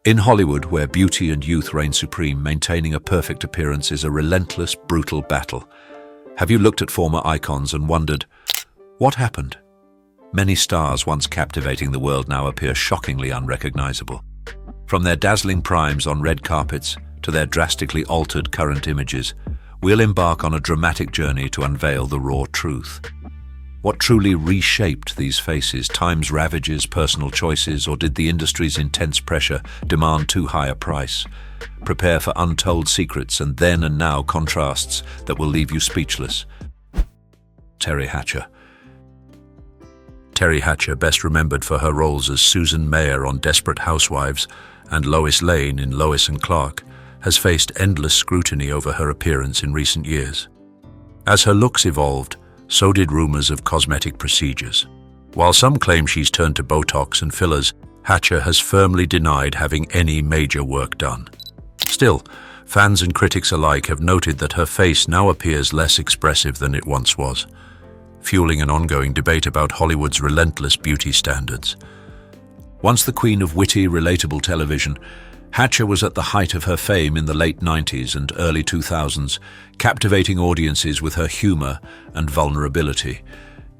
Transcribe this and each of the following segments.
In Hollywood, where beauty and youth reign supreme, maintaining a perfect appearance is a relentless, brutal battle. Have you looked at former icons and wondered, what happened? Many stars once captivating the world now appear shockingly unrecognizable. From their dazzling primes on red carpets to their drastically altered current images, we'll embark on a dramatic journey to unveil the raw truth. What truly reshaped these faces? Time's ravages, personal choices, or did the industry's intense pressure demand too high a price? Prepare for untold secrets and then and now contrasts that will leave you speechless. Teri Hatcher. Teri Hatcher, best remembered for her roles as Susan Mayer on Desperate Housewives and Lois Lane in Lois and Clark, has faced endless scrutiny over her appearance in recent years. As her looks evolved, so did rumors of cosmetic procedures. While some claim she's turned to Botox and fillers, Hatcher has firmly denied having any major work done. Still, fans and critics alike have noted that her face now appears less expressive than it once was, fueling an ongoing debate about Hollywood's relentless beauty standards. Once the queen of witty, relatable television, Hatcher was at the height of her fame in the late 90s and early 2000s, captivating audiences with her humor and vulnerability.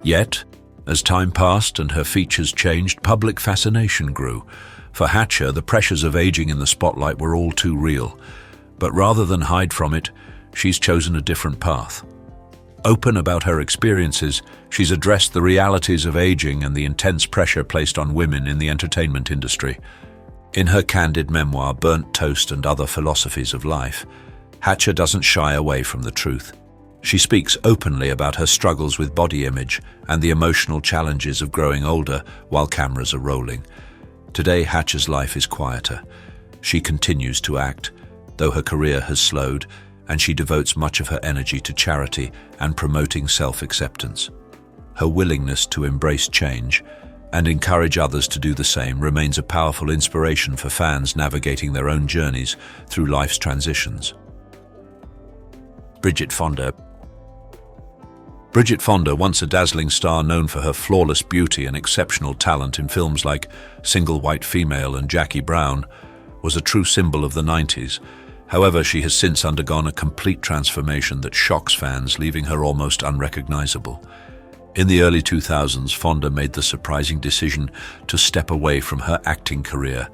Yet, as time passed and her features changed, public fascination grew. For Hatcher, the pressures of aging in the spotlight were all too real. But rather than hide from it, she's chosen a different path. Open about her experiences, she's addressed the realities of aging and the intense pressure placed on women in the entertainment industry. In her candid memoir, Burnt Toast and Other Philosophies of Life, Hatcher doesn't shy away from the truth. She speaks openly about her struggles with body image and the emotional challenges of growing older while cameras are rolling. Today, Hatcher's life is quieter. She continues to act, though her career has slowed, and she devotes much of her energy to charity and promoting self-acceptance. Her willingness to embrace change and encourage others to do the same remains a powerful inspiration for fans navigating their own journeys through life's transitions. Bridget Fonda. Bridget Fonda, once a dazzling star known for her flawless beauty and exceptional talent in films like Single White Female and Jackie Brown, was a true symbol of the 90s. However, she has since undergone a complete transformation that shocks fans, leaving her almost unrecognizable. In the early 2000s, Fonda made the surprising decision to step away from her acting career,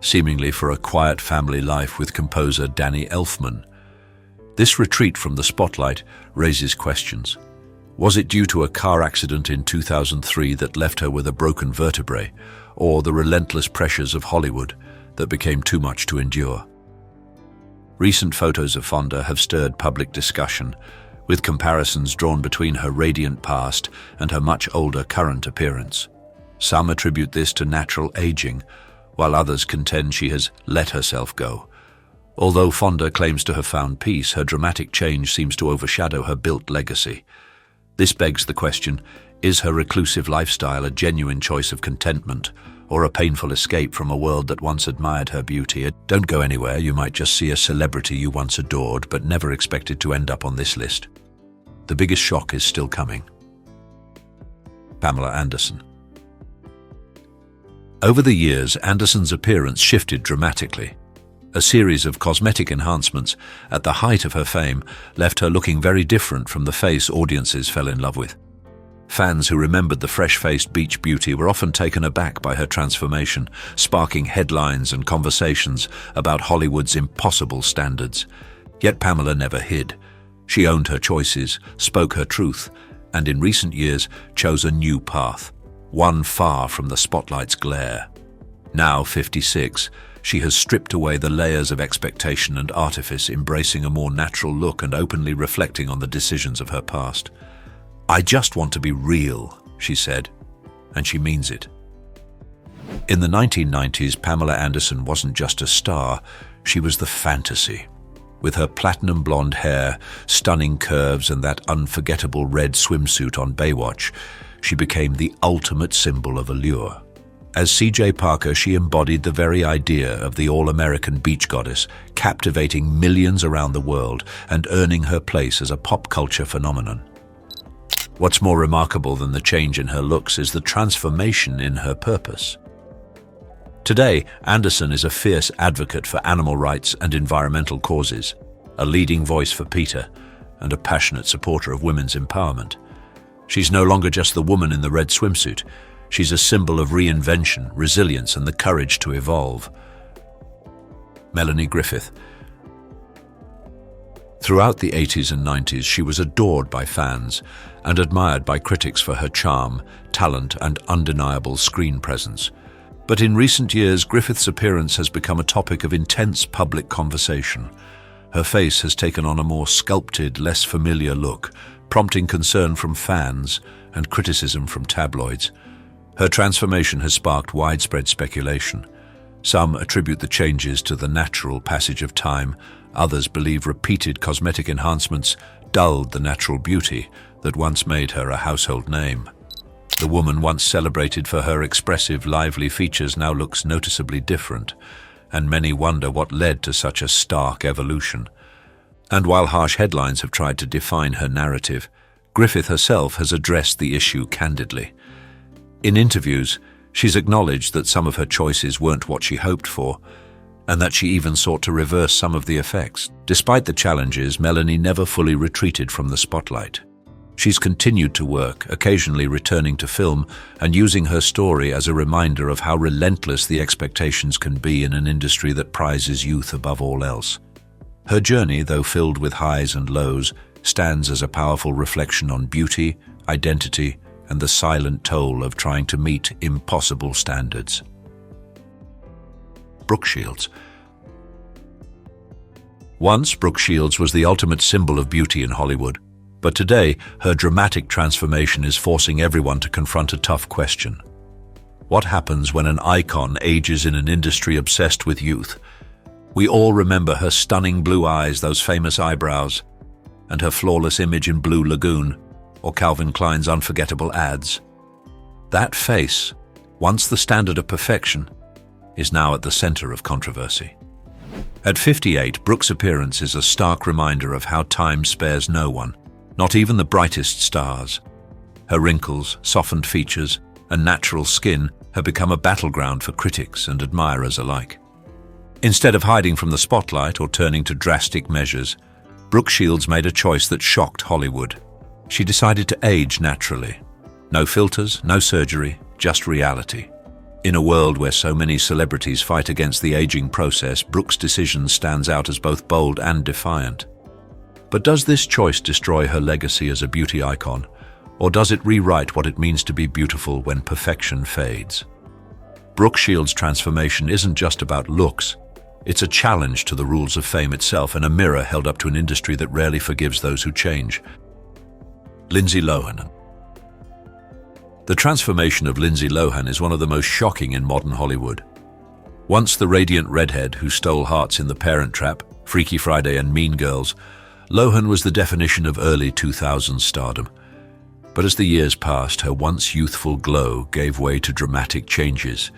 seemingly for a quiet family life with composer Danny Elfman. This retreat from the spotlight raises questions. Was it due to a car accident in 2003 that left her with a broken vertebrae, or the relentless pressures of Hollywood that became too much to endure? Recent photos of Fonda have stirred public discussion, with comparisons drawn between her radiant past and her much older current appearance. Some attribute this to natural aging, while others contend she has let herself go. Although Fonda claims to have found peace, her dramatic change seems to overshadow her built legacy. This begs the question, is her reclusive lifestyle a genuine choice of contentment, or a painful escape from a world that once admired her beauty? Don't go anywhere, you might just see a celebrity you once adored but never expected to end up on this list. The biggest shock is still coming. Pamela Anderson. Over the years, Anderson's appearance shifted dramatically. A series of cosmetic enhancements at the height of her fame left her looking very different from the face audiences fell in love with. Fans who remembered the fresh-faced beach beauty were often taken aback by her transformation, sparking headlines and conversations about Hollywood's impossible standards. Yet Pamela never hid. She owned her choices, spoke her truth, and in recent years chose a new path, one far from the spotlight's glare. Now 56, she has stripped away the layers of expectation and artifice, embracing a more natural look and openly reflecting on the decisions of her past. "I just want to be real," she said, and she means it. In the 1990s, Pamela Anderson wasn't just a star, she was the fantasy. With her platinum blonde hair, stunning curves, and that unforgettable red swimsuit on Baywatch, she became the ultimate symbol of allure. As C.J. Parker, she embodied the very idea of the all-American beach goddess, captivating millions around the world and earning her place as a pop culture phenomenon. What's more remarkable than the change in her looks is the transformation in her purpose. Today, Anderson is a fierce advocate for animal rights and environmental causes, a leading voice for PETA, and a passionate supporter of women's empowerment. She's no longer just the woman in the red swimsuit. She's a symbol of reinvention, resilience, and the courage to evolve. Melanie Griffith. Throughout the 80s and 90s, she was adored by fans and admired by critics for her charm, talent, and undeniable screen presence. But in recent years, Griffith's appearance has become a topic of intense public conversation. Her face has taken on a more sculpted, less familiar look, prompting concern from fans and criticism from tabloids. Her transformation has sparked widespread speculation. Some attribute the changes to the natural passage of time. Others believe repeated cosmetic enhancements dulled the natural beauty that once made her a household name. The woman once celebrated for her expressive, lively features now looks noticeably different, and many wonder what led to such a stark evolution. And while harsh headlines have tried to define her narrative, Griffith herself has addressed the issue candidly. In interviews, she's acknowledged that some of her choices weren't what she hoped for, and that she even sought to reverse some of the effects. Despite the challenges, Melanie never fully retreated from the spotlight. She's continued to work, occasionally returning to film and using her story as a reminder of how relentless the expectations can be in an industry that prizes youth above all else. Her journey, though filled with highs and lows, stands as a powerful reflection on beauty, identity, and the silent toll of trying to meet impossible standards. Brooke Shields. Once, Brooke Shields was the ultimate symbol of beauty in Hollywood. But today, her dramatic transformation is forcing everyone to confront a tough question. What happens when an icon ages in an industry obsessed with youth? We all remember her stunning blue eyes, those famous eyebrows, and her flawless image in Blue Lagoon, or Calvin Klein's unforgettable ads. That face, once the standard of perfection, is now at the center of controversy. At 58, Brooke's appearance is a stark reminder of how time spares no one. Not even the brightest stars. Her wrinkles, softened features, and natural skin have become a battleground for critics and admirers alike. Instead of hiding from the spotlight or turning to drastic measures, Brooke Shields made a choice that shocked Hollywood. She decided to age naturally. No filters, no surgery, just reality. In a world where so many celebrities fight against the aging process, Brooke's decision stands out as both bold and defiant. But does this choice destroy her legacy as a beauty icon, or does it rewrite what it means to be beautiful when perfection fades? Brooke Shields' transformation isn't just about looks. It's a challenge to the rules of fame itself and a mirror held up to an industry that rarely forgives those who change. Lindsay Lohan. The transformation of Lindsay Lohan is one of the most shocking in modern Hollywood. Once the radiant redhead who stole hearts in The Parent Trap, Freaky Friday, and Mean Girls, Lohan was the definition of early 2000s stardom. But as the years passed, her once youthful glow gave way to dramatic changes.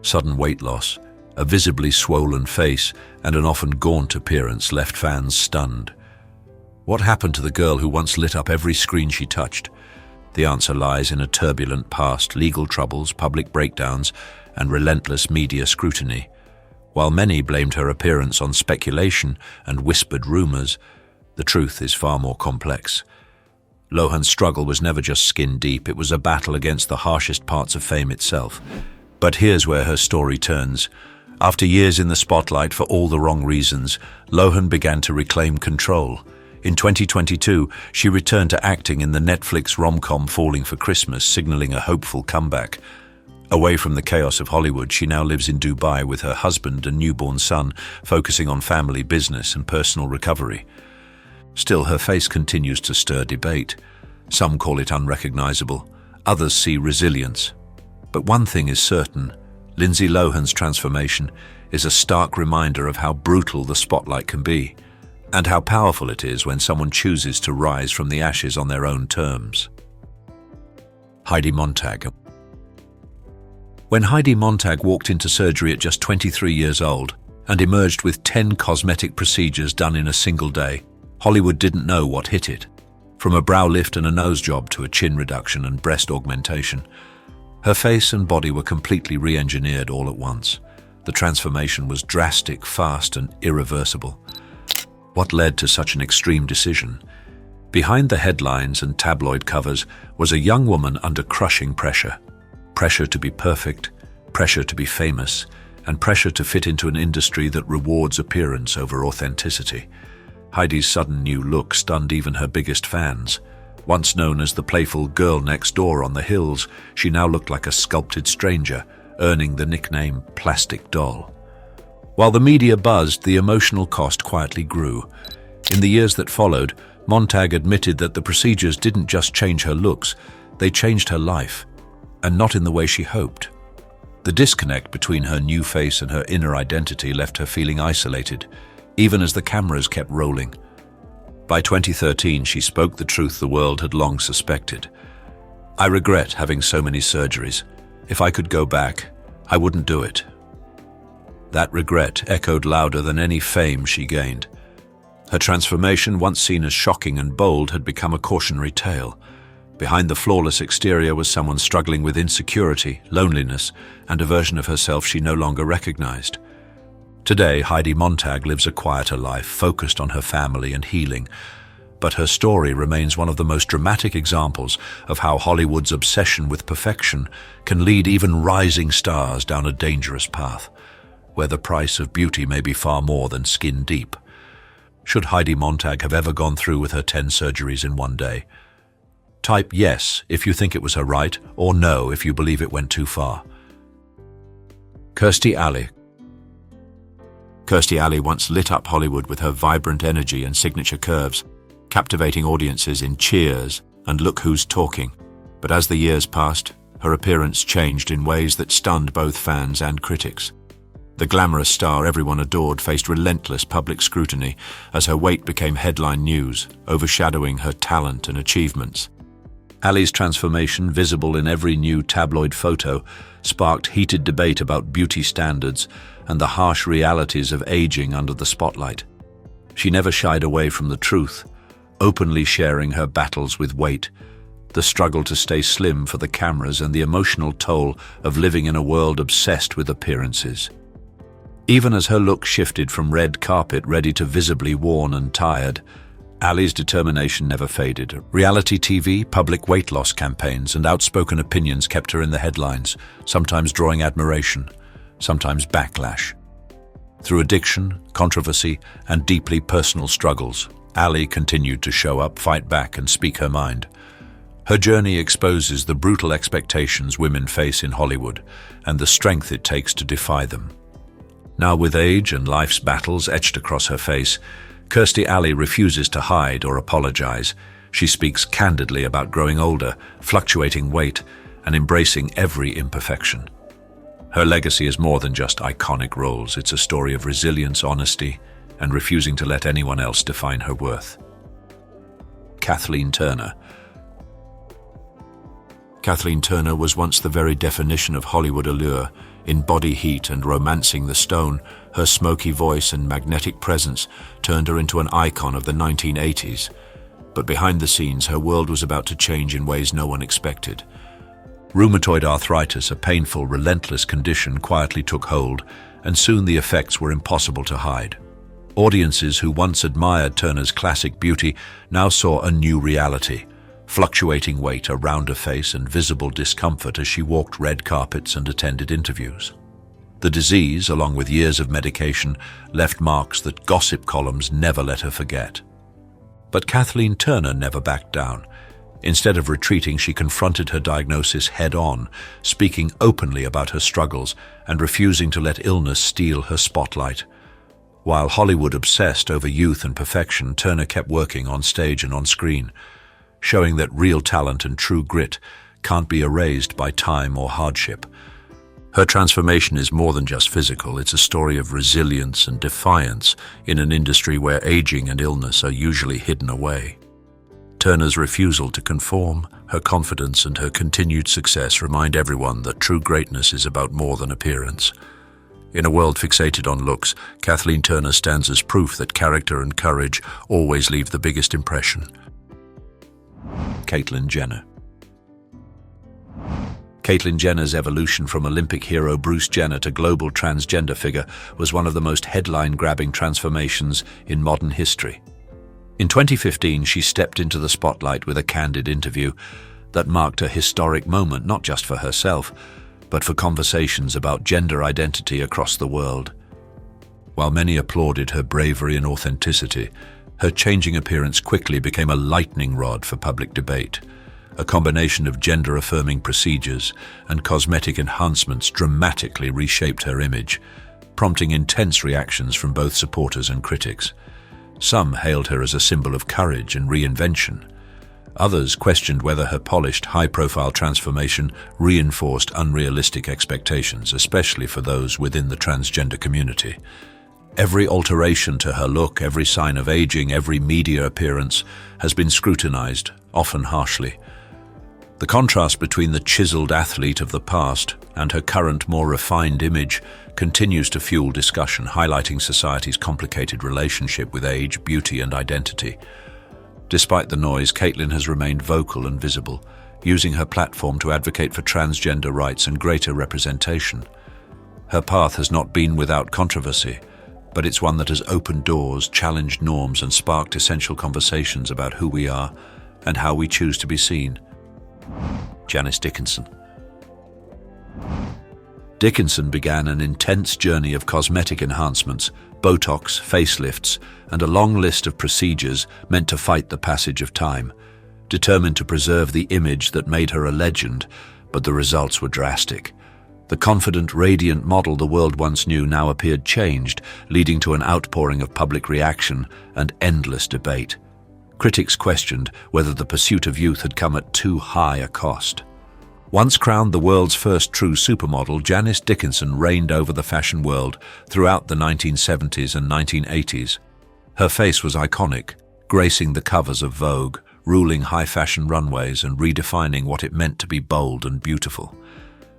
Sudden weight loss, a visibly swollen face, and an often gaunt appearance left fans stunned. What happened to the girl who once lit up every screen she touched? The answer lies in a turbulent past, legal troubles, public breakdowns, and relentless media scrutiny. While many blamed her appearance on speculation and whispered rumors, the truth is far more complex. Lohan's struggle was never just skin deep, it was a battle against the harshest parts of fame itself. But here's where her story turns. After years in the spotlight for all the wrong reasons, Lohan began to reclaim control. In 2022, she returned to acting in the Netflix rom-com Falling for Christmas, signaling a hopeful comeback. Away from the chaos of Hollywood, she now lives in Dubai with her husband and newborn son, focusing on family, business, and personal recovery. Still, her face continues to stir debate. Some call it unrecognizable, others see resilience. But one thing is certain, Lindsay Lohan's transformation is a stark reminder of how brutal the spotlight can be, and how powerful it is when someone chooses to rise from the ashes on their own terms. Heidi Montag. When Heidi Montag walked into surgery at just 23 years old and emerged with 10 cosmetic procedures done in a single day, Hollywood didn't know what hit it. From a brow lift and a nose job to a chin reduction and breast augmentation, her face and body were completely re-engineered all at once. The transformation was drastic, fast, and irreversible. What led to such an extreme decision? Behind the headlines and tabloid covers was a young woman under crushing pressure. Pressure to be perfect, pressure to be famous, and pressure to fit into an industry that rewards appearance over authenticity. Heidi's sudden new look stunned even her biggest fans. Once known as the playful girl next door on the hills, she now looked like a sculpted stranger, earning the nickname Plastic Doll. While the media buzzed, the emotional cost quietly grew. In the years that followed, Montag admitted that the procedures didn't just change her looks, they changed her life, and not in the way she hoped. The disconnect between her new face and her inner identity left her feeling isolated, even as the cameras kept rolling. By 2013, she spoke the truth the world had long suspected. "I regret having so many surgeries. If I could go back, I wouldn't do it." That regret echoed louder than any fame she gained. Her transformation, once seen as shocking and bold, had become a cautionary tale. Behind the flawless exterior was someone struggling with insecurity, loneliness, and a version of herself she no longer recognized. Today, Heidi Montag lives a quieter life, focused on her family and healing. But her story remains one of the most dramatic examples of how Hollywood's obsession with perfection can lead even rising stars down a dangerous path, where the price of beauty may be far more than skin deep. Should Heidi Montag have ever gone through with her 10 surgeries in one day? Type yes if you think it was her right, or no if you believe it went too far. Kirstie Alley. Kirstie Alley once lit up Hollywood with her vibrant energy and signature curves, captivating audiences in Cheers and Look Who's Talking. But as the years passed, her appearance changed in ways that stunned both fans and critics. The glamorous star everyone adored faced relentless public scrutiny as her weight became headline news, overshadowing her talent and achievements. Alley's transformation, visible in every new tabloid photo, sparked heated debate about beauty standards and the harsh realities of aging under the spotlight. She never shied away from the truth, openly sharing her battles with weight, the struggle to stay slim for the cameras, and the emotional toll of living in a world obsessed with appearances. Even as her look shifted from red carpet ready to visibly worn and tired, Alley's determination never faded. Reality TV, public weight loss campaigns, and outspoken opinions kept her in the headlines, sometimes drawing admiration, sometimes backlash. Through addiction, controversy, and deeply personal struggles, Alley continued to show up, fight back, and speak her mind. Her journey exposes the brutal expectations women face in Hollywood and the strength it takes to defy them. Now, with age and life's battles etched across her face, Kirstie Alley refuses to hide or apologize. She speaks candidly about growing older, fluctuating weight, and embracing every imperfection. Her legacy is more than just iconic roles. It's a story of resilience, honesty, and refusing to let anyone else define her worth. Kathleen Turner. Kathleen Turner was once the very definition of Hollywood allure. In body heat and romancing the stone, her smoky voice and magnetic presence turned her into an icon of the 1980s. But behind the scenes, her world was about to change in ways no one expected. Rheumatoid arthritis, a painful, relentless condition, quietly took hold, and soon the effects were impossible to hide. Audiences who once admired Turner's classic beauty now saw a new reality. Fluctuating weight, a rounder face, and visible discomfort as she walked red carpets and attended interviews. The disease, along with years of medication, left marks that gossip columns never let her forget. But Kathleen Turner never backed down. Instead of retreating, she confronted her diagnosis head-on, speaking openly about her struggles and refusing to let illness steal her spotlight. While Hollywood obsessed over youth and perfection, Turner kept working on stage and on screen, showing that real talent and true grit can't be erased by time or hardship. Her transformation is more than just physical. It's a story of resilience and defiance in an industry where aging and illness are usually hidden away. Turner's refusal to conform, her confidence, and her continued success remind everyone that true greatness is about more than appearance. In a world fixated on looks, Kathleen Turner stands as proof that character and courage always leave the biggest impression. Caitlyn Jenner. Caitlyn Jenner's evolution from Olympic hero Bruce Jenner to global transgender figure was one of the most headline-grabbing transformations in modern history. In 2015, she stepped into the spotlight with a candid interview that marked a historic moment not just for herself, but for conversations about gender identity across the world. While many applauded her bravery and authenticity, her changing appearance quickly became a lightning rod for public debate. A combination of gender-affirming procedures and cosmetic enhancements dramatically reshaped her image, prompting intense reactions from both supporters and critics. Some hailed her as a symbol of courage and reinvention. Others questioned whether her polished, high-profile transformation reinforced unrealistic expectations, especially for those within the transgender community. Every alteration to her look, every sign of aging, every media appearance has been scrutinized, often harshly. The contrast between the chiseled athlete of the past and her current, more refined image continues to fuel discussion, highlighting society's complicated relationship with age, beauty, and identity. Despite the noise, Caitlyn has remained vocal and visible, using her platform to advocate for transgender rights and greater representation. Her path has not been without controversy, but it's one that has opened doors, challenged norms, and sparked essential conversations about who we are and how we choose to be seen. Janice Dickinson. Dickinson began an intense journey of cosmetic enhancements, Botox, facelifts, and a long list of procedures meant to fight the passage of time, determined to preserve the image that made her a legend, but the results were drastic. The confident, radiant model the world once knew now appeared changed, leading to an outpouring of public reaction and endless debate. Critics questioned whether the pursuit of youth had come at too high a cost. Once crowned the world's first true supermodel, Janice Dickinson reigned over the fashion world throughout the 1970s and 1980s. Her face was iconic, gracing the covers of Vogue, ruling high-fashion runways and redefining what it meant to be bold and beautiful.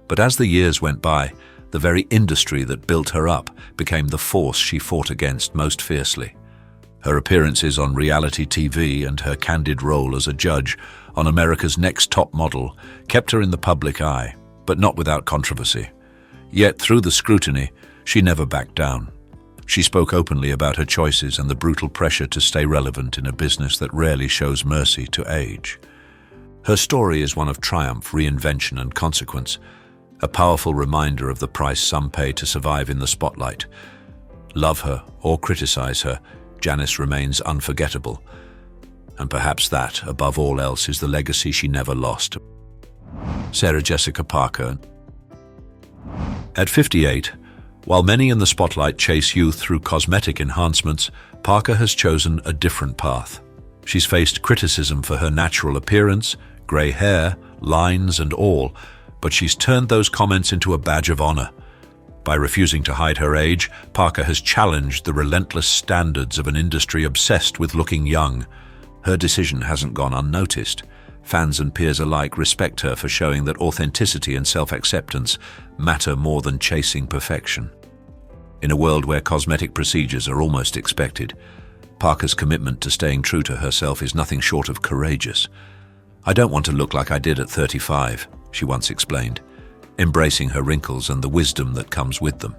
But as the years went by, the very industry that built her up became the force she fought against most fiercely. Her appearances on reality TV and her candid role as a judge on America's Next Top Model kept her in the public eye, but not without controversy. Yet through the scrutiny, she never backed down. She spoke openly about her choices and the brutal pressure to stay relevant in a business that rarely shows mercy to age. Her story is one of triumph, reinvention, and consequence, a powerful reminder of the price some pay to survive in the spotlight. Love her or criticize her, Janice remains unforgettable. And perhaps that, above all else, is the legacy she never lost. Sarah Jessica Parker. At 58, while many in the spotlight chase youth through cosmetic enhancements, Parker has chosen a different path. She's faced criticism for her natural appearance, grey hair, lines, and all, but she's turned those comments into a badge of honor. By refusing to hide her age, Parker has challenged the relentless standards of an industry obsessed with looking young. Her decision hasn't gone unnoticed. Fans and peers alike respect her for showing that authenticity and self-acceptance matter more than chasing perfection. In a world where cosmetic procedures are almost expected, Parker's commitment to staying true to herself is nothing short of courageous. "I don't want to look like I did at 35, she once explained, embracing her wrinkles and the wisdom that comes with them.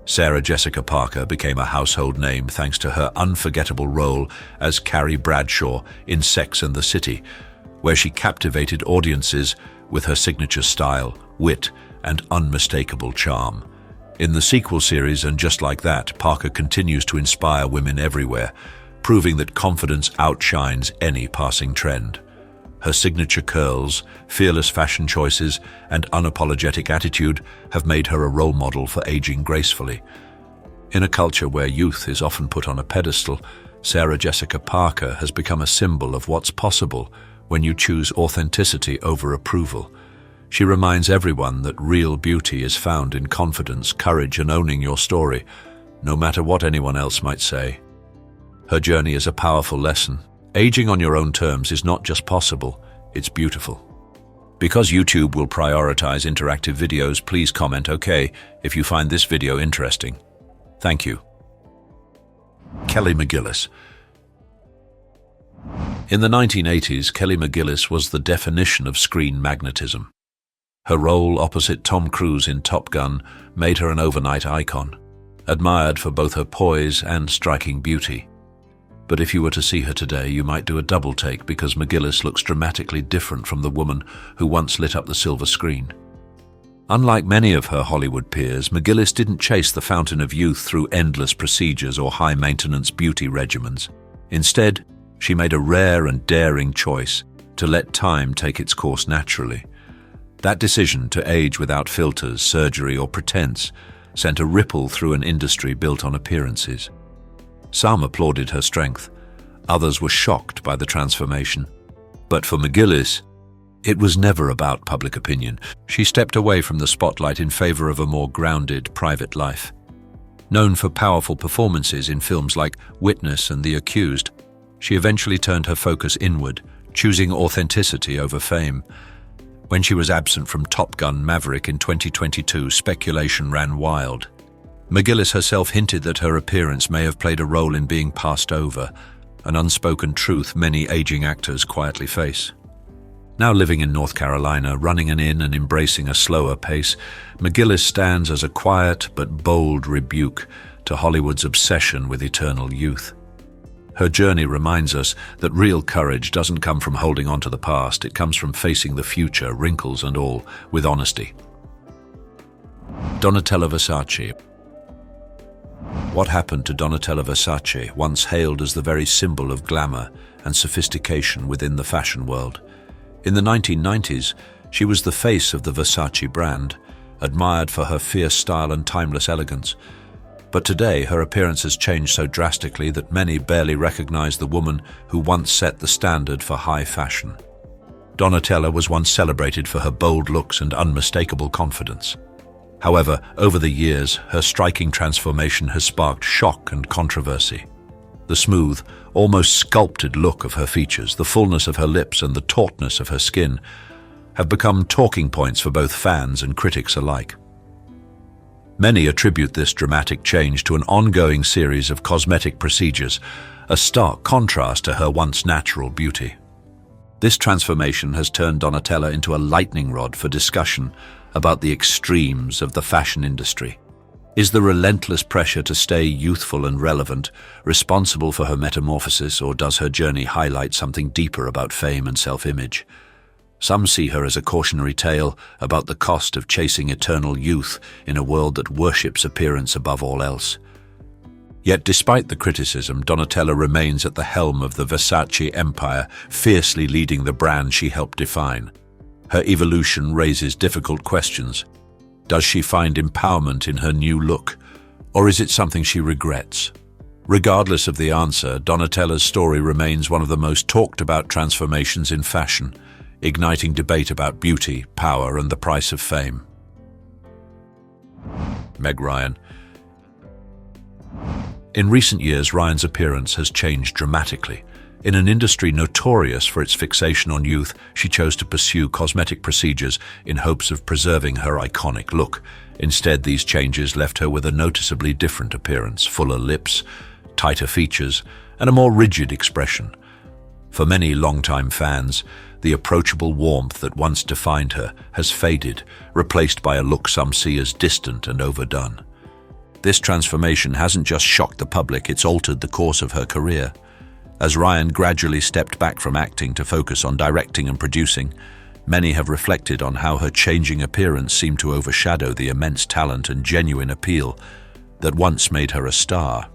Sarah Jessica Parker became a household name thanks to her unforgettable role as Carrie Bradshaw in Sex and the City, where she captivated audiences with her signature style, wit, and unmistakable charm. In the sequel series And Just Like That, Parker continues to inspire women everywhere, proving that confidence outshines any passing trend. Her signature curls, fearless fashion choices, and unapologetic attitude have made her a role model for aging gracefully. In a culture where youth is often put on a pedestal, Sarah Jessica Parker has become a symbol of what's possible when you choose authenticity over approval. She reminds everyone that real beauty is found in confidence, courage, and owning your story, no matter what anyone else might say. Her journey is a powerful lesson. Aging on your own terms is not just possible, it's beautiful. Because YouTube will prioritize interactive videos, please comment OK if you find this video interesting. Thank you. Kelly McGillis. In the 1980s, Kelly McGillis was the definition of screen magnetism. Her role opposite Tom Cruise in Top Gun made her an overnight icon, admired for both her poise and striking beauty. But if you were to see her today, you might do a double take because McGillis looks dramatically different from the woman who once lit up the silver screen. Unlike many of her Hollywood peers, McGillis didn't chase the fountain of youth through endless procedures or high-maintenance beauty regimens. Instead, she made a rare and daring choice to let time take its course naturally. That decision to age without filters, surgery, or pretense sent a ripple through an industry built on appearances. Some applauded her strength, others were shocked by the transformation. But for McGillis, it was never about public opinion. She stepped away from the spotlight in favor of a more grounded, private life. Known for powerful performances in films like Witness and The Accused, she eventually turned her focus inward, choosing authenticity over fame. When she was absent from Top Gun: Maverick in 2022, speculation ran wild. McGillis herself hinted that her appearance may have played a role in being passed over, an unspoken truth many aging actors quietly face. Now living in North Carolina, running an inn and embracing a slower pace, McGillis stands as a quiet but bold rebuke to Hollywood's obsession with eternal youth. Her journey reminds us that real courage doesn't come from holding on to the past, it comes from facing the future, wrinkles and all, with honesty. Donatella Versace. What happened to Donatella Versace, once hailed as the very symbol of glamour and sophistication within the fashion world? In the 1990s, she was the face of the Versace brand, admired for her fierce style and timeless elegance. But today, her appearance has changed so drastically that many barely recognize the woman who once set the standard for high fashion. Donatella was once celebrated for her bold looks and unmistakable confidence. However, over the years, her striking transformation has sparked shock and controversy. The smooth, almost sculpted look of her features, the fullness of her lips and the tautness of her skin have become talking points for both fans and critics alike. Many attribute this dramatic change to an ongoing series of cosmetic procedures, a stark contrast to her once natural beauty. This transformation has turned Donatella into a lightning rod for discussion about the extremes of the fashion industry. Is the relentless pressure to stay youthful and relevant responsible for her metamorphosis, or does her journey highlight something deeper about fame and self-image? Some see her as a cautionary tale about the cost of chasing eternal youth in a world that worships appearance above all else. Yet despite the criticism, Donatella remains at the helm of the Versace empire, fiercely leading the brand she helped define. Her evolution raises difficult questions. Does she find empowerment in her new look, or is it something she regrets? Regardless of the answer, Donatella's story remains one of the most talked about transformations in fashion, igniting debate about beauty, power, and the price of fame. Meg Ryan. In recent years, Ryan's appearance has changed dramatically. In an industry notorious for its fixation on youth, she chose to pursue cosmetic procedures in hopes of preserving her iconic look. Instead, these changes left her with a noticeably different appearance, fuller lips, tighter features, and a more rigid expression. For many longtime fans, the approachable warmth that once defined her has faded, replaced by a look some see as distant and overdone. This transformation hasn't just shocked the public, it's altered the course of her career. As Ryan gradually stepped back from acting to focus on directing and producing, many have reflected on how her changing appearance seemed to overshadow the immense talent and genuine appeal that once made her a star.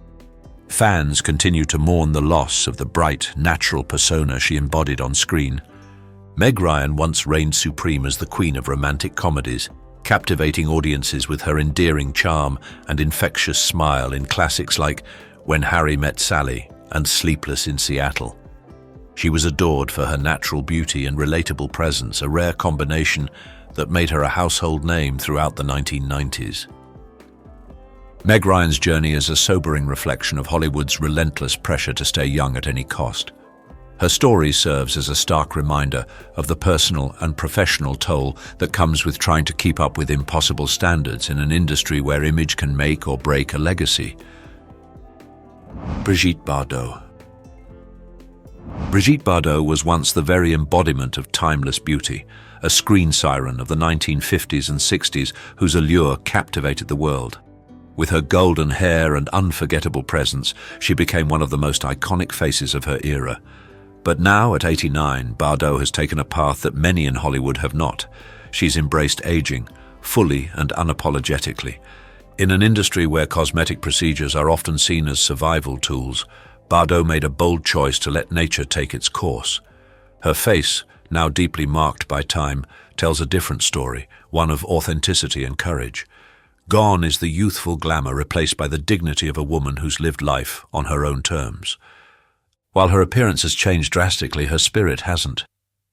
Fans continue to mourn the loss of the bright, natural persona she embodied on screen. Meg Ryan once reigned supreme as the queen of romantic comedies, captivating audiences with her endearing charm and infectious smile in classics like When Harry Met Sally and Sleepless in Seattle. She was adored for her natural beauty and relatable presence, a rare combination that made her a household name throughout the 1990s. Meg Ryan's journey is a sobering reflection of Hollywood's relentless pressure to stay young at any cost. Her story serves as a stark reminder of the personal and professional toll that comes with trying to keep up with impossible standards in an industry where image can make or break a legacy. Brigitte Bardot. Brigitte Bardot was once the very embodiment of timeless beauty, a screen siren of the 1950s and 60s whose allure captivated the world. With her golden hair and unforgettable presence, she became one of the most iconic faces of her era. But now, at 89, Bardot has taken a path that many in Hollywood have not. She's embraced aging, fully and unapologetically. In an industry where cosmetic procedures are often seen as survival tools, Bardot made a bold choice to let nature take its course. Her face, now deeply marked by time, tells a different story, one of authenticity and courage. Gone is the youthful glamour replaced by the dignity of a woman who's lived life on her own terms. While her appearance has changed drastically, her spirit hasn't.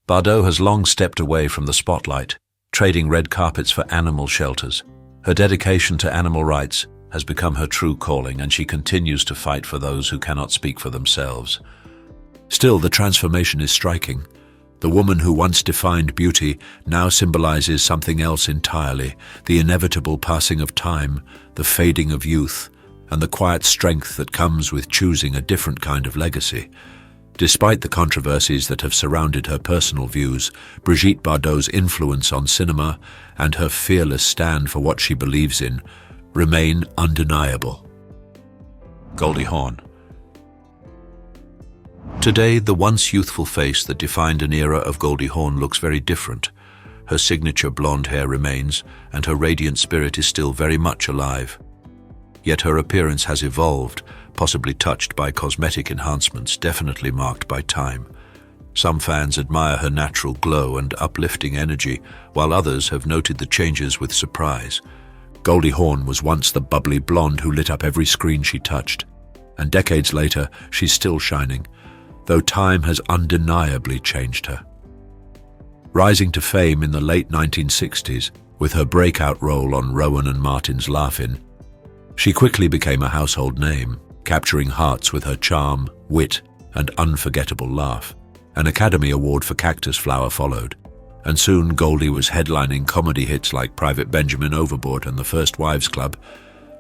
Bardot has long stepped away from the spotlight, trading red carpets for animal shelters. Her dedication to animal rights has become her true calling, and she continues to fight for those who cannot speak for themselves. Still, the transformation is striking. The woman who once defined beauty now symbolizes something else entirely, the inevitable passing of time, the fading of youth, and the quiet strength that comes with choosing a different kind of legacy. Despite the controversies that have surrounded her personal views, Brigitte Bardot's influence on cinema and her fearless stand for what she believes in remain undeniable. Goldie Hawn. Today, the once youthful face that defined an era of Goldie Hawn looks very different. Her signature blonde hair remains, and her radiant spirit is still very much alive. Yet her appearance has evolved, possibly touched by cosmetic enhancements, definitely marked by time. Some fans admire her natural glow and uplifting energy, while others have noted the changes with surprise. Goldie Hawn was once the bubbly blonde who lit up every screen she touched, and decades later, she's still shining, though time has undeniably changed her. Rising to fame in the late 1960s, with her breakout role on Rowan and Martin's Laugh-In, she quickly became a household name, capturing hearts with her charm, wit, and unforgettable laugh. An Academy Award for Cactus Flower followed, and soon Goldie was headlining comedy hits like Private Benjamin, Overboard, and The First Wives Club,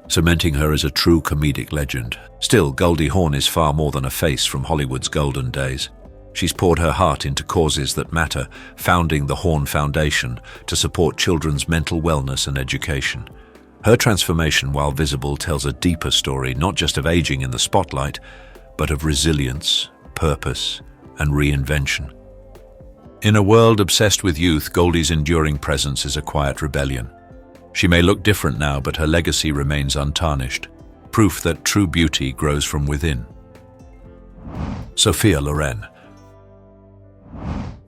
cementing her as a true comedic legend. Still, Goldie Hawn is far more than a face from Hollywood's golden days. She's poured her heart into causes that matter, founding the Hawn Foundation to support children's mental wellness and education. Her transformation, while visible, tells a deeper story, not just of aging in the spotlight, but of resilience, purpose, and reinvention. In a world obsessed with youth, Goldie's enduring presence is a quiet rebellion. She may look different now, but her legacy remains untarnished, proof that true beauty grows from within. Sophia Loren.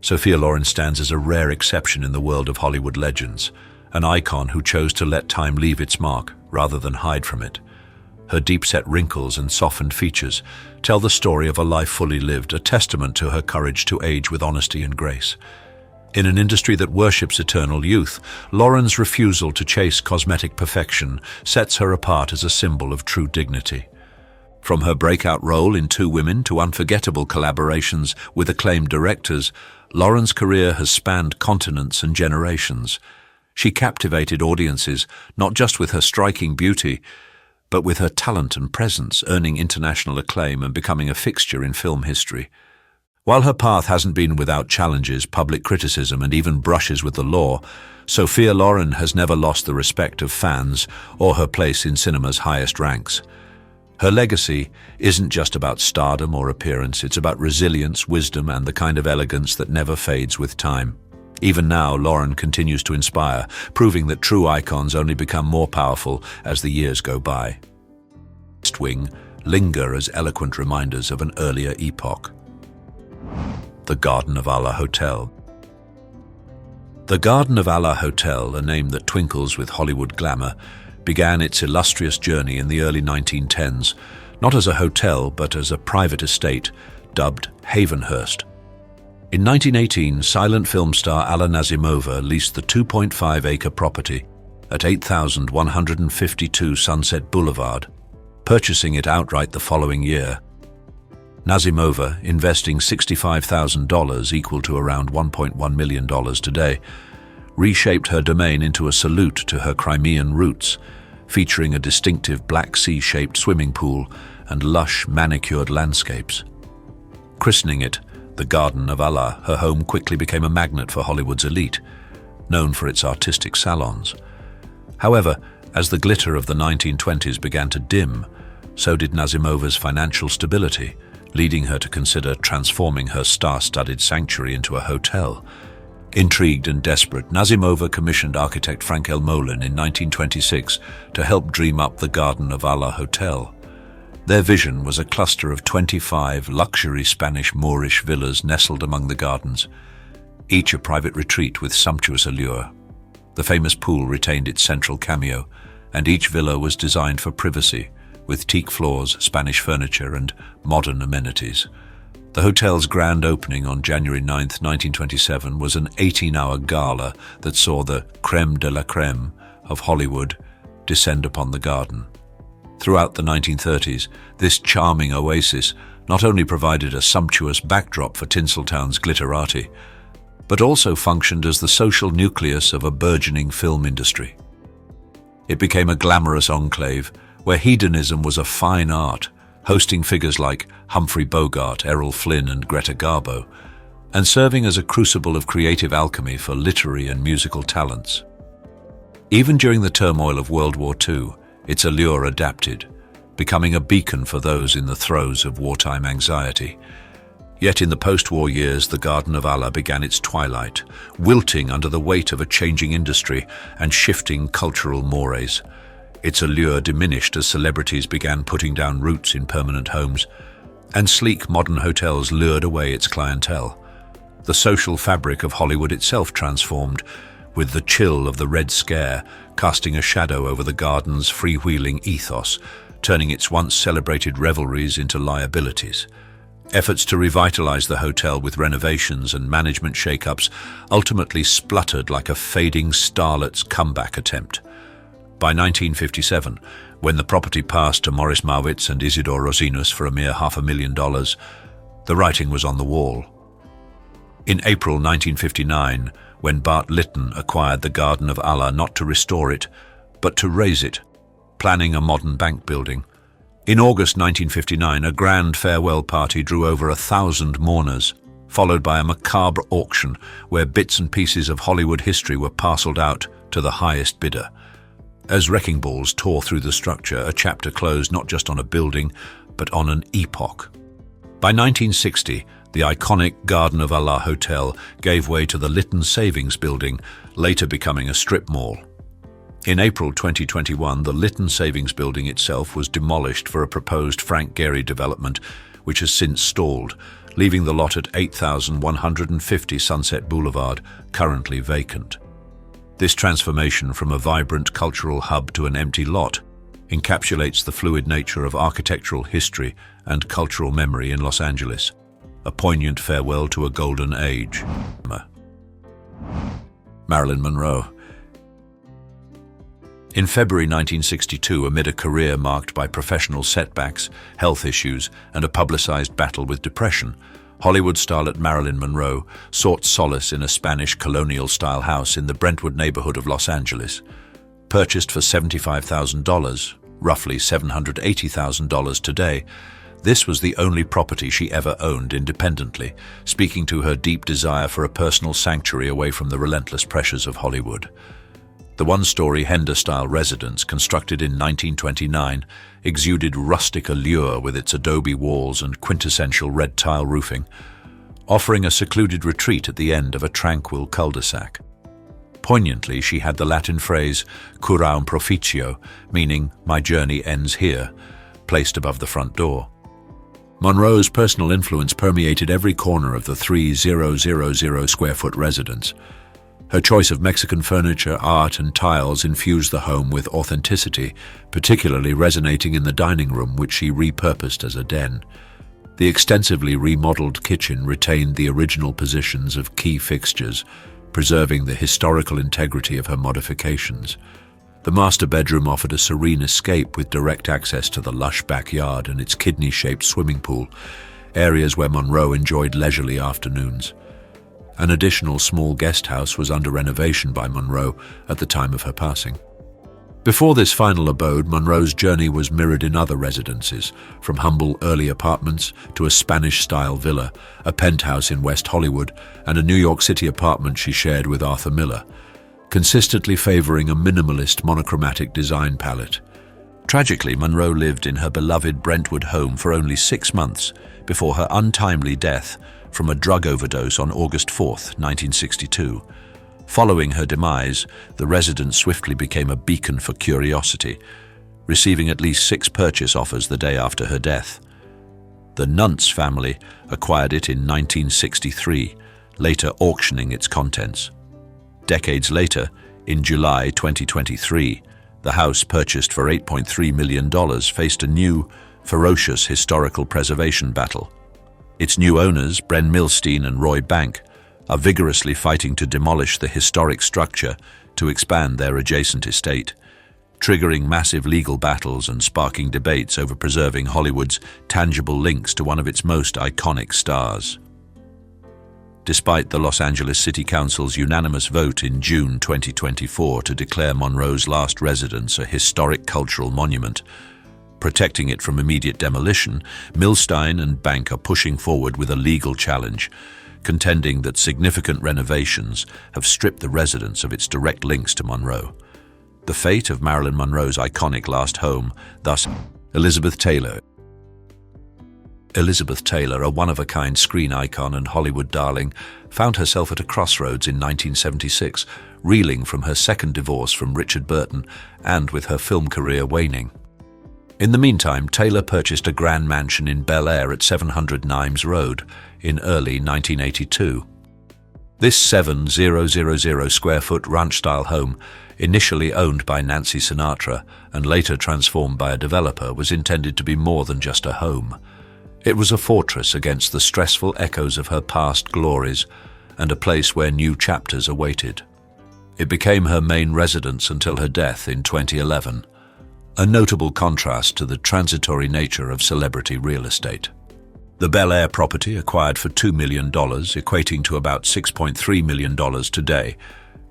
Sophia Loren stands as a rare exception in the world of Hollywood legends, an icon who chose to let time leave its mark rather than hide from it. Her deep-set wrinkles and softened features tell the story of a life fully lived, a testament to her courage to age with honesty and grace. In an industry that worships eternal youth, Loren's refusal to chase cosmetic perfection sets her apart as a symbol of true dignity. From her breakout role in Two Women to unforgettable collaborations with acclaimed directors, Loren's career has spanned continents and generations. She captivated audiences not just with her striking beauty, but with her talent and presence, earning international acclaim and becoming a fixture in film history. While her path hasn't been without challenges, public criticism, and even brushes with the law, Sophia Loren has never lost the respect of fans or her place in cinema's highest ranks. Her legacy isn't just about stardom or appearance, it's about resilience, wisdom, and the kind of elegance that never fades with time. Even now, Loren continues to inspire, proving that true icons only become more powerful as the years go by. West Wing linger as eloquent reminders of an earlier epoch. The Garden of Allah Hotel. The Garden of Allah Hotel, a name that twinkles with Hollywood glamour, began its illustrious journey in the early 1910s, not as a hotel but as a private estate dubbed Havenhurst. In 1918, silent film star Alla Nazimova leased the 2.5-acre property at 8152 Sunset Boulevard, purchasing it outright the following year. Nazimova, investing $65,000, equal to around $1.1 million today, reshaped her domain into a salute to her Crimean roots, featuring a distinctive Black Sea-shaped swimming pool and lush, manicured landscapes. Christening it The Garden of Allah, her home quickly became a magnet for Hollywood's elite, known for its artistic salons. However, as the glitter of the 1920s began to dim, so did Nazimova's financial stability, leading her to consider transforming her star-studded sanctuary into a hotel. Intrigued and desperate, Nazimova commissioned architect Frank L. Molin in 1926 to help dream up the Garden of Allah Hotel. Their vision was a cluster of 25 luxury Spanish Moorish villas nestled among the gardens, each a private retreat with sumptuous allure. The famous pool retained its central cameo, and each villa was designed for privacy, with teak floors, Spanish furniture, and modern amenities. The hotel's grand opening on January 9, 1927, was an 18-hour gala that saw the crème de la crème of Hollywood descend upon the garden. Throughout the 1930s, this charming oasis not only provided a sumptuous backdrop for Tinseltown's glitterati, but also functioned as the social nucleus of a burgeoning film industry. It became a glamorous enclave where hedonism was a fine art, hosting figures like Humphrey Bogart, Errol Flynn, and Greta Garbo, and serving as a crucible of creative alchemy for literary and musical talents. Even during the turmoil of World War II, its allure adapted, becoming a beacon for those in the throes of wartime anxiety. Yet in the post-war years, the Garden of Allah began its twilight, wilting under the weight of a changing industry and shifting cultural mores. Its allure diminished as celebrities began putting down roots in permanent homes, and sleek modern hotels lured away its clientele. The social fabric of Hollywood itself transformed, with the chill of the Red Scare casting a shadow over the garden's freewheeling ethos, turning its once celebrated revelries into liabilities. Efforts to revitalize the hotel with renovations and management shake-ups ultimately spluttered like a fading starlet's comeback attempt. By 1957, when the property passed to Morris Marwitz and Isidore Rosinus for a mere $500,000, the writing was on the wall. In April 1959, when Bart Lytton acquired the Garden of Allah not to restore it, but to raise it, planning a modern bank building. In August 1959, a grand farewell party drew over 1,000 mourners, followed by a macabre auction where bits and pieces of Hollywood history were parceled out to the highest bidder. As wrecking balls tore through the structure, a chapter closed not just on a building, but on an epoch. By 1960, the iconic Garden of Allah Hotel gave way to the Lytton Savings Building, later becoming a strip mall. In April 2021, the Lytton Savings Building itself was demolished for a proposed Frank Gehry development, which has since stalled, leaving the lot at 8,150 Sunset Boulevard, currently vacant. This transformation from a vibrant cultural hub to an empty lot encapsulates the fluid nature of architectural history and cultural memory in Los Angeles, a poignant farewell to a golden age. Marilyn Monroe. In February 1962, amid a career marked by professional setbacks, health issues, and a publicized battle with depression, Hollywood starlet Marilyn Monroe sought solace in a Spanish colonial-style house in the Brentwood neighborhood of Los Angeles. Purchased for $75,000, roughly $780,000 today, this was the only property she ever owned independently, speaking to her deep desire for a personal sanctuary away from the relentless pressures of Hollywood. The one-story Hender-style residence, constructed in 1929, exuded rustic allure with its adobe walls and quintessential red tile roofing, offering a secluded retreat at the end of a tranquil cul-de-sac. Poignantly, she had the Latin phrase "Curam proficio," meaning "my journey ends here," placed above the front door. Monroe's personal influence permeated every corner of the 3,000 square foot residence. Her choice of Mexican furniture, art, and tiles infused the home with authenticity, particularly resonating in the dining room, which she repurposed as a den. The extensively remodeled kitchen retained the original positions of key fixtures, preserving the historical integrity of her modifications. The master bedroom offered a serene escape with direct access to the lush backyard and its kidney-shaped swimming pool, areas where Monroe enjoyed leisurely afternoons. An additional small guest house was under renovation by Monroe at the time of her passing. Before this final abode, Monroe's journey was mirrored in other residences, from humble early apartments to a Spanish-style villa, a penthouse in West Hollywood, and a New York City apartment she shared with Arthur Miller, consistently favoring a minimalist monochromatic design palette. Tragically, Monroe lived in her beloved Brentwood home for only 6 months before her untimely death from a drug overdose on August 4, 1962. Following her demise, the residence swiftly became a beacon for curiosity, receiving at least 6 purchase offers the day after her death. The Nuntz family acquired it in 1963, later auctioning its contents. Decades later, in July 2023, the house, purchased for $8.3 million, faced a new, ferocious historical preservation battle. Its new owners, Bren Milstein and Roy Bank, are vigorously fighting to demolish the historic structure to expand their adjacent estate, triggering massive legal battles and sparking debates over preserving Hollywood's tangible links to one of its most iconic stars. Despite the Los Angeles City Council's unanimous vote in June 2024 to declare Monroe's last residence a historic cultural monument, protecting it from immediate demolition, Milstein and Bank are pushing forward with a legal challenge, contending that significant renovations have stripped the residence of its direct links to Monroe. The fate of Marilyn Monroe's iconic last home, thus Elizabeth Taylor. Elizabeth Taylor, a one-of-a-kind screen icon and Hollywood darling, found herself at a crossroads in 1976, reeling from her second divorce from Richard Burton and with her film career waning. In the meantime, Taylor purchased a grand mansion in Bel Air at 700 Nimes Road in early 1982. This 7,000 square foot ranch-style home, initially owned by Nancy Sinatra and later transformed by a developer, was intended to be more than just a home. It was a fortress against the stressful echoes of her past glories and a place where new chapters awaited. It became her main residence until her death in 2011, a notable contrast to the transitory nature of celebrity real estate. The Bel Air property, acquired for $2 million, equating to about $6.3 million today,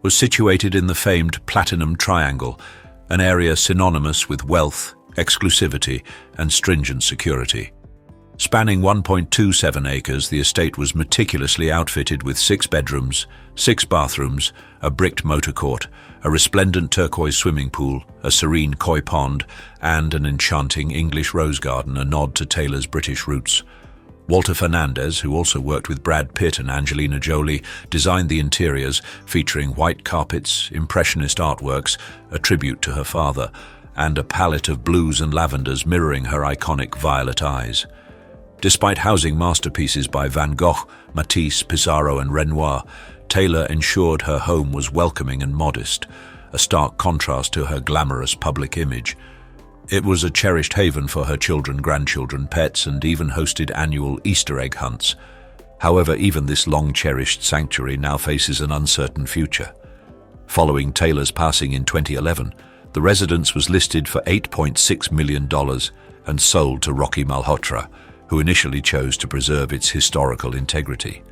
was situated in the famed Platinum Triangle, an area synonymous with wealth, exclusivity, and stringent security. Spanning 1.27 acres, the estate was meticulously outfitted with 6 bedrooms, 6 bathrooms, a bricked motor court, a resplendent turquoise swimming pool, a serene koi pond, and an enchanting English rose garden, a nod to Taylor's British roots. Walter Fernandez, who also worked with Brad Pitt and Angelina Jolie, designed the interiors, featuring white carpets, impressionist artworks, a tribute to her father, and a palette of blues and lavenders mirroring her iconic violet eyes. Despite housing masterpieces by Van Gogh, Matisse, Pissarro, and Renoir, Taylor ensured her home was welcoming and modest, a stark contrast to her glamorous public image. It was a cherished haven for her children, grandchildren, pets, and even hosted annual Easter egg hunts. However, even this long-cherished sanctuary now faces an uncertain future. Following Taylor's passing in 2011, the residence was listed for $8.6 million and sold to Rocky Malhotra, who initially chose to preserve its historical integrity.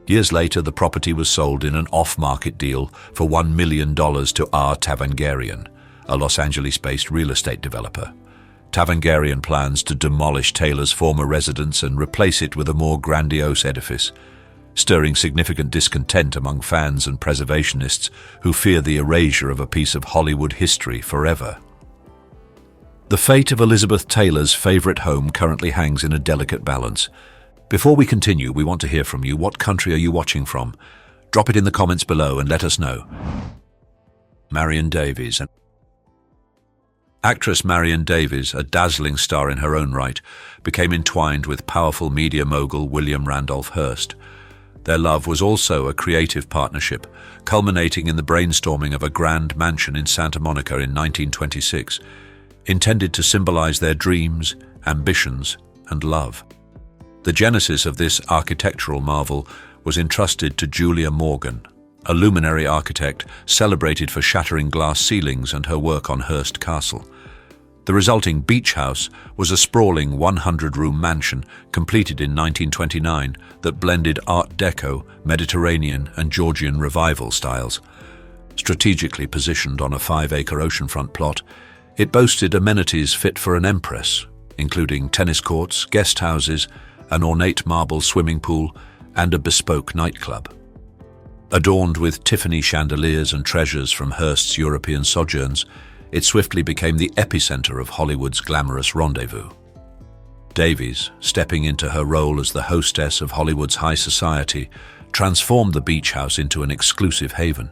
Years later, the property was sold in an off-market deal for $1 million to R. Tavangarian, a Los Angeles-based real estate developer. Tavangarian plans to demolish Taylor's former residence and replace it with a more grandiose edifice, stirring significant discontent among fans and preservationists who fear the erasure of a piece of Hollywood history forever. The fate of Elizabeth Taylor's favorite home currently hangs in a delicate balance. Before we continue, we want to hear from you. What country are you watching from? Drop it in the comments below and let us know. Marion Davies. Actress Marion Davies, a dazzling star in her own right, became entwined with powerful media mogul William Randolph Hearst. Their love was also a creative partnership, culminating in the brainstorming of a grand mansion in Santa Monica in 1926. Intended to symbolize their dreams, ambitions, and love. The genesis of this architectural marvel was entrusted to Julia Morgan, a luminary architect celebrated for shattering glass ceilings and her work on Hearst Castle. The resulting beach house was a sprawling 100-room mansion completed in 1929 that blended Art Deco, Mediterranean, and Georgian Revival styles. Strategically positioned on a 5-acre oceanfront plot, it boasted amenities fit for an empress, including tennis courts, guest houses, an ornate marble swimming pool, and a bespoke nightclub. Adorned with Tiffany chandeliers and treasures from Hearst's European sojourns, it swiftly became the epicenter of Hollywood's glamorous rendezvous. Davies, stepping into her role as the hostess of Hollywood's high society, transformed the beach house into an exclusive haven.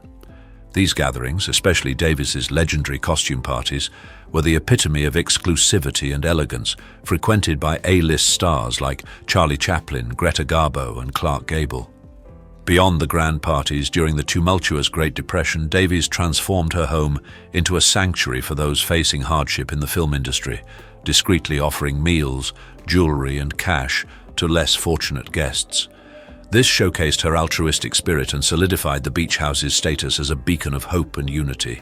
These gatherings, especially Davies's legendary costume parties, were the epitome of exclusivity and elegance, frequented by A-list stars like Charlie Chaplin, Greta Garbo, and Clark Gable. Beyond the grand parties during the tumultuous Great Depression, Davies transformed her home into a sanctuary for those facing hardship in the film industry, discreetly offering meals, jewelry, and cash to less fortunate guests. This showcased her altruistic spirit and solidified the beach house's status as a beacon of hope and unity.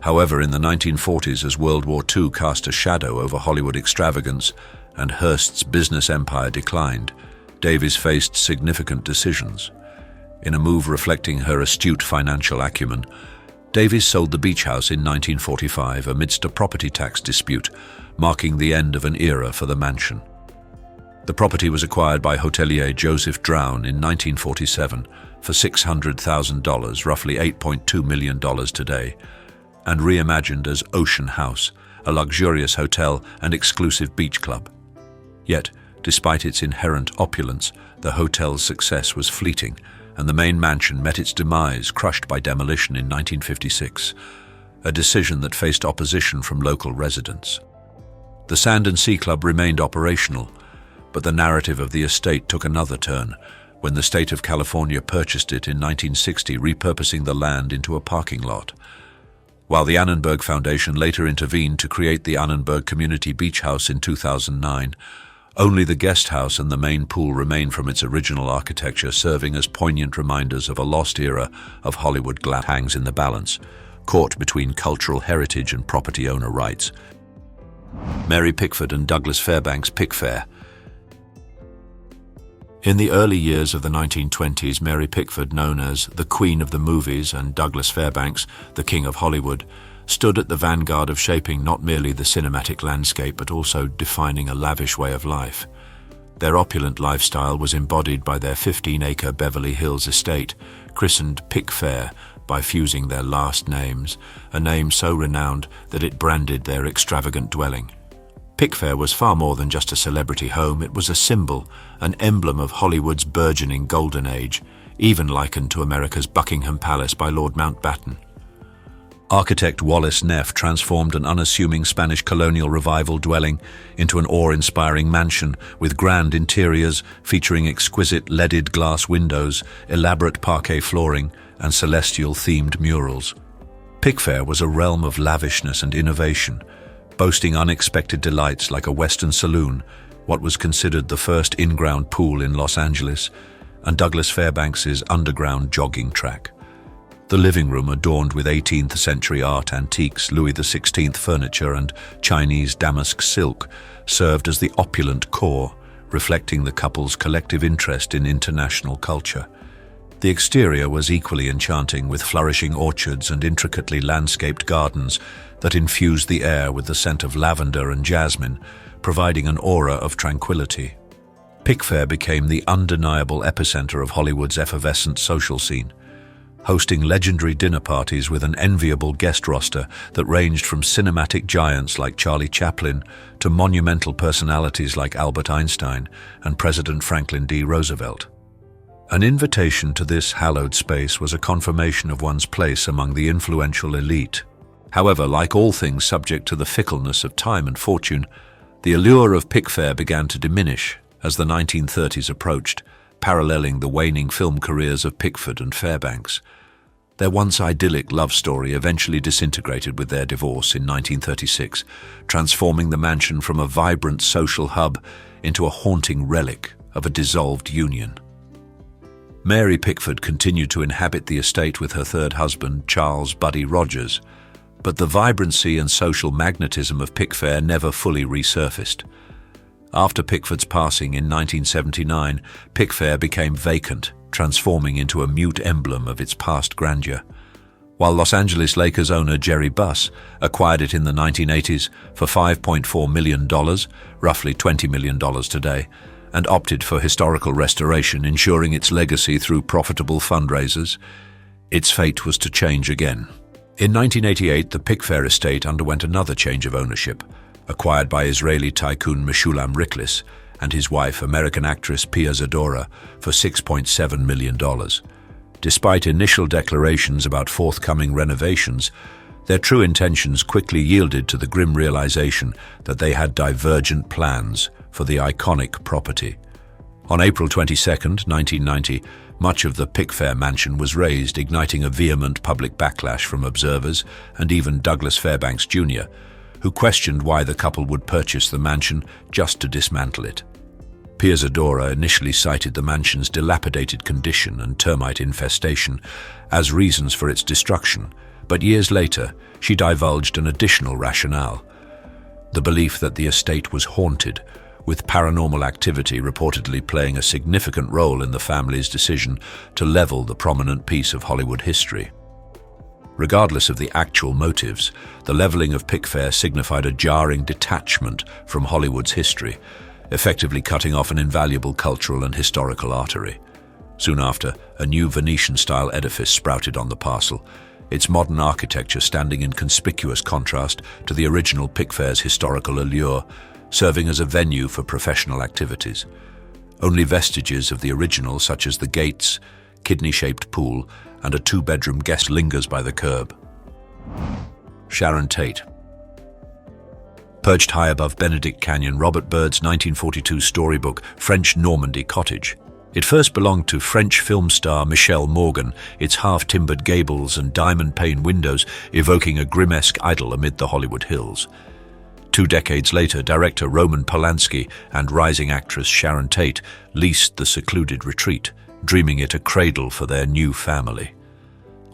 However, in the 1940s, as World War II cast a shadow over Hollywood extravagance and Hearst's business empire declined, Davies faced significant decisions. In a move reflecting her astute financial acumen, Davies sold the beach house in 1945 amidst a property tax dispute, marking the end of an era for the mansion. The property was acquired by hotelier Joseph Drown in 1947 for $600,000, roughly $8.2 million today, and reimagined as Ocean House, a luxurious hotel and exclusive beach club. Yet, despite its inherent opulence, the hotel's success was fleeting, and the main mansion met its demise, crushed by demolition in 1956, a decision that faced opposition from local residents. The Sand and Sea Club remained operational, but the narrative of the estate took another turn when the state of California purchased it in 1960, repurposing the land into a parking lot. While the Annenberg Foundation later intervened to create the Annenberg Community Beach House in 2009, only the guest house and the main pool remain from its original architecture, serving as poignant reminders of a lost era of Hollywood glam. Hangs in the balance, caught between cultural heritage and property owner rights. Mary Pickford and Douglas Fairbanks' Pickfair. In the early years of the 1920s, Mary Pickford, known as the Queen of the Movies, and Douglas Fairbanks, the King of Hollywood, stood at the vanguard of shaping not merely the cinematic landscape but also defining a lavish way of life. Their opulent lifestyle was embodied by their 15-acre Beverly Hills estate, christened Pickfair by fusing their last names, a name so renowned that it branded their extravagant dwelling. Pickfair was far more than just a celebrity home. It was a symbol, an emblem of Hollywood's burgeoning golden age, even likened to America's Buckingham Palace by Lord Mountbatten. Architect Wallace Neff transformed an unassuming Spanish colonial revival dwelling into an awe-inspiring mansion with grand interiors featuring exquisite leaded glass windows, elaborate parquet flooring, and celestial-themed murals. Pickfair was a realm of lavishness and innovation, boasting unexpected delights like a Western saloon, what was considered the first in-ground pool in Los Angeles, and Douglas Fairbanks's underground jogging track. The living room, adorned with 18th century art antiques, Louis XVI furniture, and Chinese damask silk, served as the opulent core, reflecting the couple's collective interest in international culture. The exterior was equally enchanting, with flourishing orchards and intricately landscaped gardens that infused the air with the scent of lavender and jasmine, providing an aura of tranquility. Pickfair became the undeniable epicenter of Hollywood's effervescent social scene, hosting legendary dinner parties with an enviable guest roster that ranged from cinematic giants like Charlie Chaplin to monumental personalities like Albert Einstein and President Franklin D. Roosevelt. An invitation to this hallowed space was a confirmation of one's place among the influential elite. However, like all things subject to the fickleness of time and fortune, the allure of Pickfair began to diminish as the 1930s approached, paralleling the waning film careers of Pickford and Fairbanks. Their once idyllic love story eventually disintegrated with their divorce in 1936, transforming the mansion from a vibrant social hub into a haunting relic of a dissolved union. Mary Pickford continued to inhabit the estate with her third husband, Charles "Buddy" Rogers, but the vibrancy and social magnetism of Pickfair never fully resurfaced. After Pickford's passing in 1979, Pickfair became vacant, transforming into a mute emblem of its past grandeur. while Los Angeles Lakers owner Jerry Buss acquired it in the 1980s for $5.4 million, roughly $20 million today, and opted for historical restoration, ensuring its legacy through profitable fundraisers. Its fate was to change again. In 1988, the Pickfair estate underwent another change of ownership, acquired by Israeli tycoon Meshulam Riklis and his wife, American actress Pia Zadora, for $6.7 million. Despite initial declarations about forthcoming renovations, their true intentions quickly yielded to the grim realization that they had divergent plans for the iconic property. On April 22, 1990, much of the Pickfair mansion was razed, igniting a vehement public backlash from observers and even Douglas Fairbanks Jr., who questioned why the couple would purchase the mansion just to dismantle it. Pia Zadora initially cited the mansion's dilapidated condition and termite infestation as reasons for its destruction, but years later, she divulged an additional rationale: the belief that the estate was haunted, with paranormal activity reportedly playing a significant role in the family's decision to level the prominent piece of Hollywood history. Regardless of the actual motives, the leveling of Pickfair signified a jarring detachment from Hollywood's history, effectively cutting off an invaluable cultural and historical artery. Soon after, a new Venetian-style edifice sprouted on the parcel, its modern architecture standing in conspicuous contrast to the original Pickfair's historical allure, serving as a venue for professional activities. Only vestiges of the original, such as the gates, kidney-shaped pool, and a two-bedroom guest lingers by the curb. Sharon Tate. Perched high above Benedict Canyon, Robert Byrd's 1942 storybook French Normandy Cottage. It first belonged to French film star Michelle Morgan, its half-timbered gables and diamond-pane windows evoking a grimesque idyll amid the Hollywood hills. 2 decades later, director Roman Polanski and rising actress Sharon Tate leased the secluded retreat, dreaming it a cradle for their new family.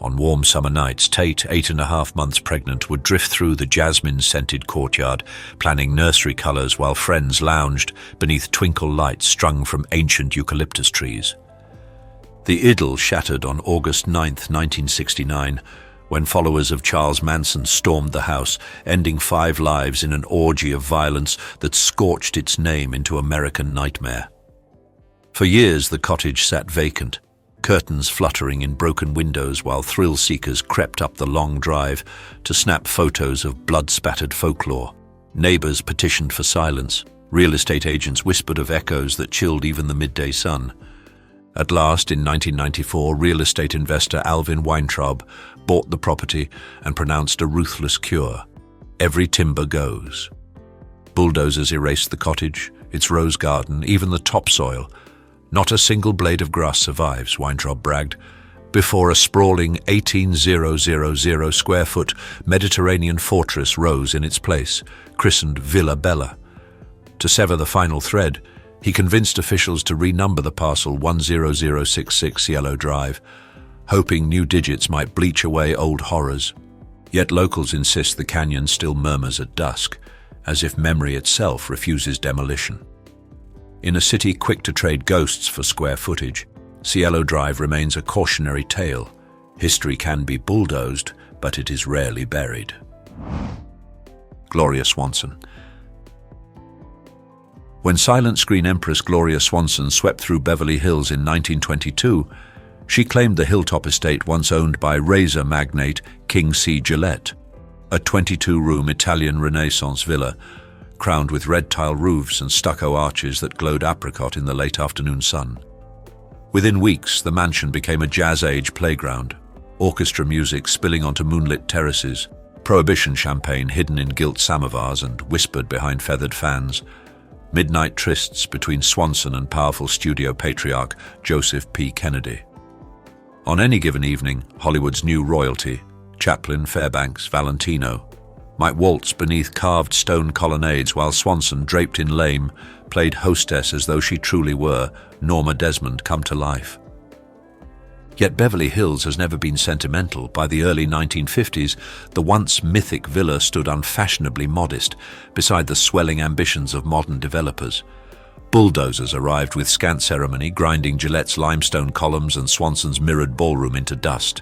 On warm summer nights, Tate, 8.5 months pregnant, would drift through the jasmine-scented courtyard, planning nursery colors while friends lounged beneath twinkle lights strung from ancient eucalyptus trees. The idyll shattered on August 9, 1969, when followers of Charles Manson stormed the house, ending 5 lives in an orgy of violence that scorched its name into American nightmare. For years, the cottage sat vacant, curtains fluttering in broken windows while thrill-seekers crept up the long drive to snap photos of blood-spattered folklore. Neighbors petitioned for silence. Real estate agents whispered of echoes that chilled even the midday sun. At last, in 1994, real estate investor Alvin Weintraub bought the property and pronounced a ruthless cure. Every timber goes. Bulldozers erased the cottage, its rose garden, even the topsoil. Not a single blade of grass survives, Weintraub bragged, before a sprawling 18,000 square foot Mediterranean fortress rose in its place, christened Villa Bella. To sever the final thread, he convinced officials to renumber the parcel 10066 Yellow Drive, hoping new digits might bleach away old horrors. Yet locals insist the canyon still murmurs at dusk, as if memory itself refuses demolition. In a city quick to trade ghosts for square footage, Cielo Drive remains a cautionary tale. History can be bulldozed, but it is rarely buried. Gloria Swanson. When silent screen empress Gloria Swanson swept through Beverly Hills in 1922, she claimed the hilltop estate once owned by razor magnate King C. Gillette, a 22-room Italian Renaissance villa, crowned with red tile roofs and stucco arches that glowed apricot in the late afternoon sun. Within weeks, the mansion became a jazz-age playground, orchestra music spilling onto moonlit terraces, prohibition champagne hidden in gilt samovars and whispered behind feathered fans, midnight trysts between Swanson and powerful studio patriarch Joseph P. Kennedy. On any given evening, Hollywood's new royalty, Chaplin, Fairbanks, Valentino, might waltz beneath carved stone colonnades while Swanson, draped in lame, played hostess as though she truly were Norma Desmond come to life. Yet Beverly Hills has never been sentimental. By the early 1950s, the once mythic villa stood unfashionably modest beside the swelling ambitions of modern developers. Bulldozers arrived with scant ceremony, grinding Gillette's limestone columns and Swanson's mirrored ballroom into dust.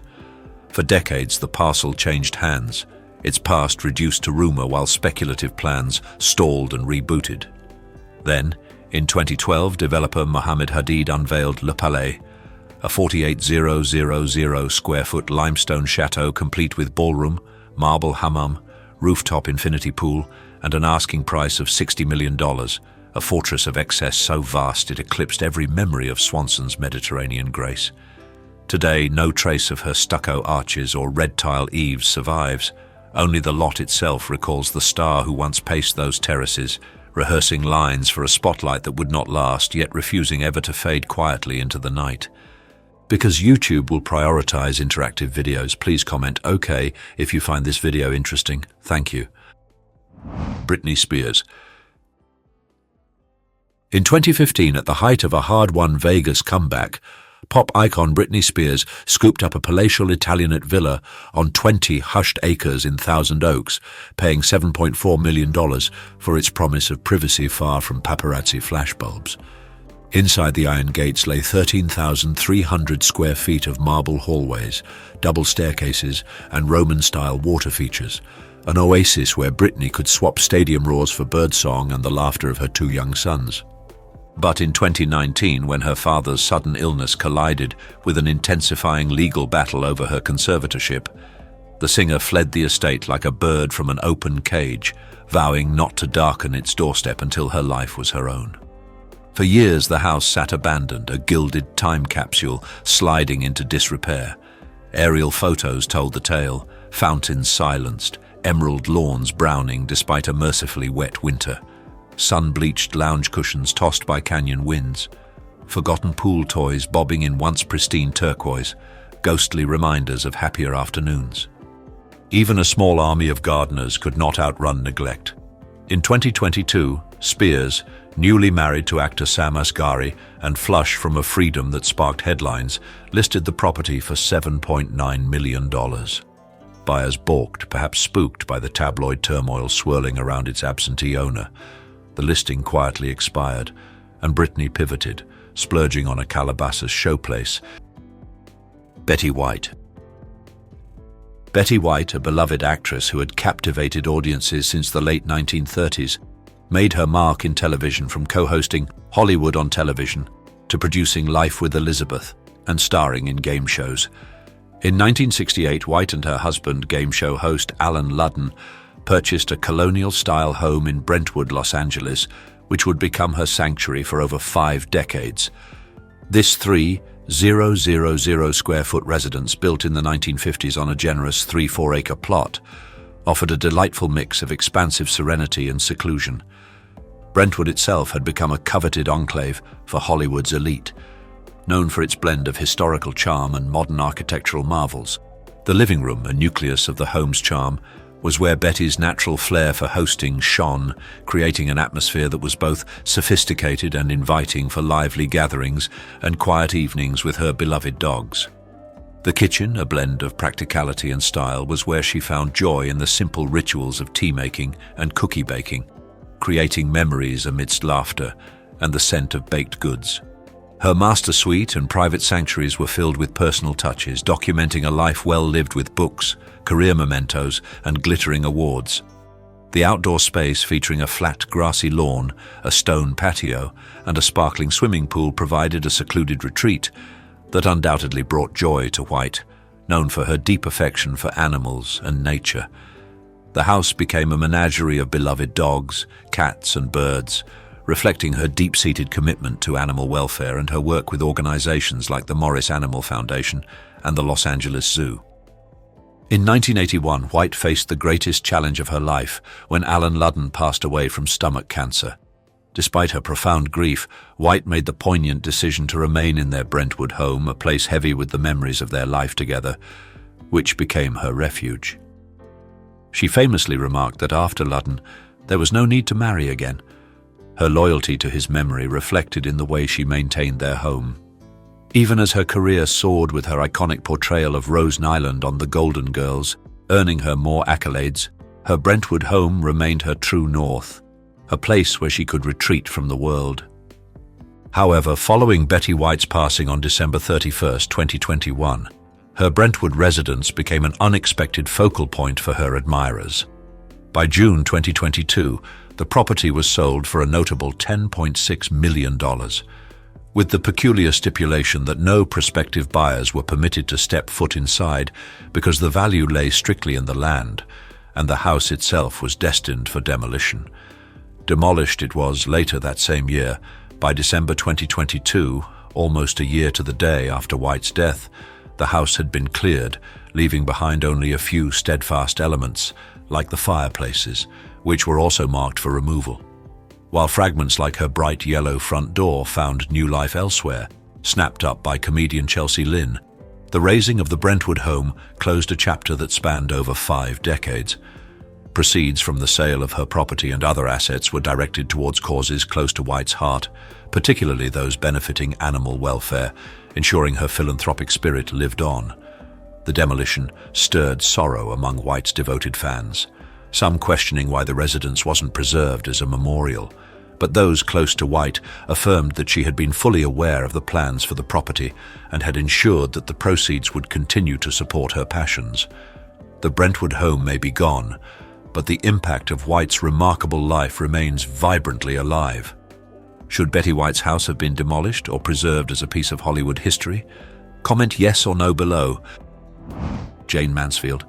For decades, the parcel changed hands, its past reduced to rumor while speculative plans stalled and rebooted. Then, in 2012, developer Mohammed Hadid unveiled Le Palais, a 48,000 square-foot limestone chateau complete with ballroom, marble hammam, rooftop infinity pool, and an asking price of $60 million, a fortress of excess so vast it eclipsed every memory of Swanson's Mediterranean grace. Today, no trace of her stucco arches or red-tile eaves survives. Only the lot itself recalls the star who once paced those terraces, rehearsing lines for a spotlight that would not last, yet refusing ever to fade quietly into the night. Because YouTube will prioritize interactive videos, please comment "OK" if you find this video interesting. Thank you. Britney Spears. In 2015, at the height of a hard-won Vegas comeback, pop icon Britney Spears scooped up a palatial Italianate villa on 20 hushed acres in Thousand Oaks, paying $7.4 million for its promise of privacy far from paparazzi flashbulbs. Inside the iron gates lay 13,300 square feet of marble hallways, double staircases, and Roman-style water features, an oasis where Britney could swap stadium roars for birdsong and the laughter of her two young sons. But in 2019, when her father's sudden illness collided with an intensifying legal battle over her conservatorship, the singer fled the estate like a bird from an open cage, vowing not to darken its doorstep until her life was her own. For years, the house sat abandoned, a gilded time capsule sliding into disrepair. Aerial photos told the tale, fountains silenced, emerald lawns browning despite a mercifully wet winter, sun-bleached lounge cushions tossed by canyon winds, forgotten pool toys bobbing in once pristine turquoise, ghostly reminders of happier afternoons. Even a small army of gardeners could not outrun neglect. In 2022, Spears, newly married to actor Sam Asghari and flush from a freedom that sparked headlines, listed the property for $7.9 million. Buyers balked, perhaps spooked by the tabloid turmoil swirling around its absentee owner. The listing quietly expired, and Britney pivoted, splurging on a Calabasas showplace. Betty White. Betty White, a beloved actress who had captivated audiences since the late 1930s, made her mark in television from co-hosting Hollywood on Television to producing Life with Elizabeth and starring in game shows. In 1968, White and her husband, game show host Alan Ludden, purchased a colonial-style home in Brentwood, Los Angeles, which would become her sanctuary for over 5 decades. This 3,000 square-foot residence, built in the 1950s on a generous 3-4-acre plot, offered a delightful mix of expansive serenity and seclusion. Brentwood itself had become a coveted enclave for Hollywood's elite, known for its blend of historical charm and modern architectural marvels. The living room, a nucleus of the home's charm, was where Betty's natural flair for hosting shone, creating an atmosphere that was both sophisticated and inviting for lively gatherings and quiet evenings with her beloved dogs. The kitchen, a blend of practicality and style, was where she found joy in the simple rituals of tea-making and cookie baking, creating memories amidst laughter and the scent of baked goods. Her master suite and private sanctuaries were filled with personal touches, documenting a life well lived with books, career mementos, and glittering awards. The outdoor space, featuring a flat, grassy lawn, a stone patio, and a sparkling swimming pool, provided a secluded retreat that undoubtedly brought joy to White, known for her deep affection for animals and nature. The house became a menagerie of beloved dogs, cats, and birds, reflecting her deep-seated commitment to animal welfare and her work with organizations like the Morris Animal Foundation and the Los Angeles Zoo. In 1981, White faced the greatest challenge of her life when Alan Ludden passed away from stomach cancer. Despite her profound grief, White made the poignant decision to remain in their Brentwood home, a place heavy with the memories of their life together, which became her refuge. She famously remarked that after Ludden, there was no need to marry again. Her loyalty to his memory reflected in the way she maintained their home. Even as her career soared with her iconic portrayal of Rose Nyland on The Golden Girls, earning her more accolades, her Brentwood home remained her true north, a place where she could retreat from the world. However, following Betty White's passing on December 31, 2021, Her Brentwood residence became an unexpected focal point for her admirers. By June 2022, the property was sold for a notable $10.6 million, with the peculiar stipulation that no prospective buyers were permitted to step foot inside because the value lay strictly in the land, and the house itself was destined for demolition. Demolished it was later that same year. By December 2022, almost a year to the day after White's death, the house had been cleared, leaving behind only a few steadfast elements, like the fireplaces, which were also marked for removal. While fragments like her bright yellow front door found new life elsewhere, snapped up by comedian Chelsea Lynn, the razing of the Brentwood home closed a chapter that spanned over 5 decades. Proceeds from the sale of her property and other assets were directed towards causes close to White's heart, particularly those benefiting animal welfare, ensuring her philanthropic spirit lived on. The demolition stirred sorrow among White's devoted fans, some questioning why the residence wasn't preserved as a memorial. But those close to White affirmed that she had been fully aware of the plans for the property and had ensured that the proceeds would continue to support her passions. The Brentwood home may be gone, but the impact of White's remarkable life remains vibrantly alive. Should Betty White's house have been demolished or preserved as a piece of Hollywood history? Comment yes or no below. Jane Mansfield.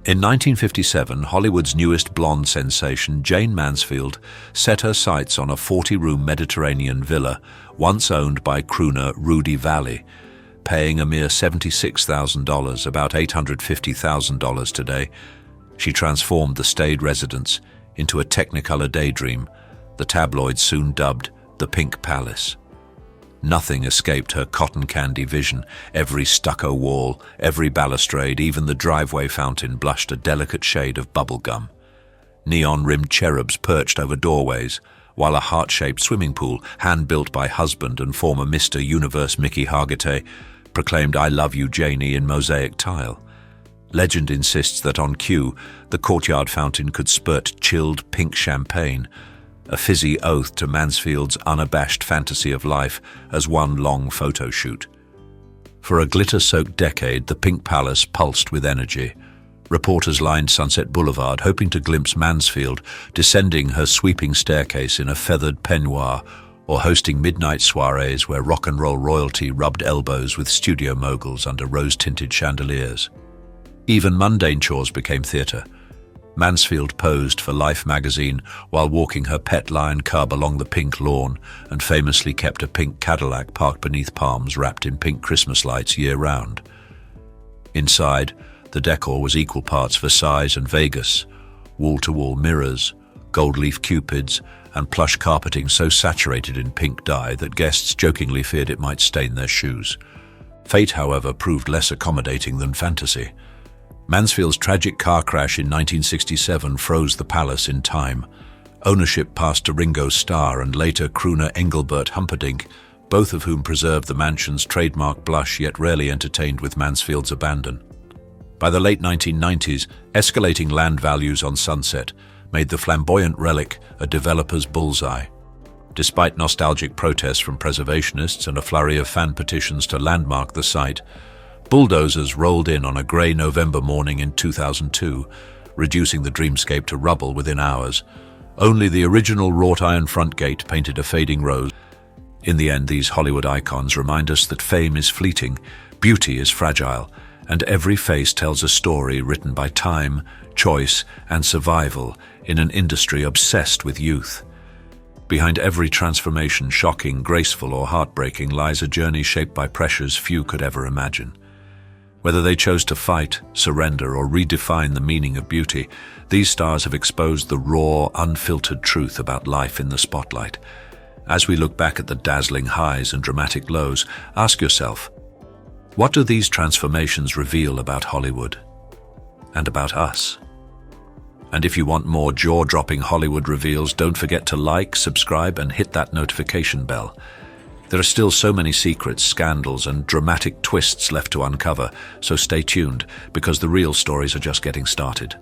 In 1957, Hollywood's newest blonde sensation, Jane Mansfield, set her sights on a 40-room Mediterranean villa once owned by crooner Rudy Vallee. Paying a mere $76,000, about $850,000 today, she transformed the staid residence into a Technicolor daydream, the tabloids soon dubbed the Pink Palace. Nothing escaped her cotton candy vision. Every stucco wall, every balustrade, even the driveway fountain blushed a delicate shade of bubblegum. Neon-rimmed cherubs perched over doorways, while a heart-shaped swimming pool, hand-built by husband and former Mr. Universe Mickey Hargitay, proclaimed "I love you, Janie" in mosaic tile. Legend insists that on cue, the courtyard fountain could spurt chilled pink champagne, a fizzy oath to Mansfield's unabashed fantasy of life as one long photo shoot. For a glitter-soaked decade, the Pink Palace pulsed with energy. Reporters lined Sunset Boulevard, hoping to glimpse Mansfield descending her sweeping staircase in a feathered peignoir or hosting midnight soirees where rock and roll royalty rubbed elbows with studio moguls under rose-tinted chandeliers. Even mundane chores became theatre. Mansfield posed for Life magazine while walking her pet lion cub along the pink lawn and famously kept a pink Cadillac parked beneath palms wrapped in pink Christmas lights year-round. Inside, the decor was equal parts Versace and Vegas, wall-to-wall mirrors, gold leaf cupids, and plush carpeting so saturated in pink dye that guests jokingly feared it might stain their shoes. Fate, however, proved less accommodating than fantasy. Mansfield's tragic car crash in 1967 froze the palace in time. Ownership passed to Ringo Starr and later crooner Engelbert Humperdinck, both of whom preserved the mansion's trademark blush yet rarely entertained with Mansfield's abandon. By the late 1990s, escalating land values on Sunset made the flamboyant relic a developer's bullseye. Despite nostalgic protests from preservationists and a flurry of fan petitions to landmark the site, bulldozers rolled in on a grey November morning in 2002, reducing the dreamscape to rubble within hours. Only the original wrought iron front gate painted a fading rose. In the end, these Hollywood icons remind us that fame is fleeting, beauty is fragile, and every face tells a story written by time, choice, and survival in an industry obsessed with youth. Behind every transformation, shocking, graceful, or heartbreaking, lies a journey shaped by pressures few could ever imagine. Whether they chose to fight, surrender, or redefine the meaning of beauty, these stars have exposed the raw, unfiltered truth about life in the spotlight. As we look back at the dazzling highs and dramatic lows, ask yourself, what do these transformations reveal about Hollywood and about us? And if you want more jaw-dropping Hollywood reveals, don't forget to like, subscribe, and hit that notification bell. There are still so many secrets, scandals, and dramatic twists left to uncover, so stay tuned, because the real stories are just getting started.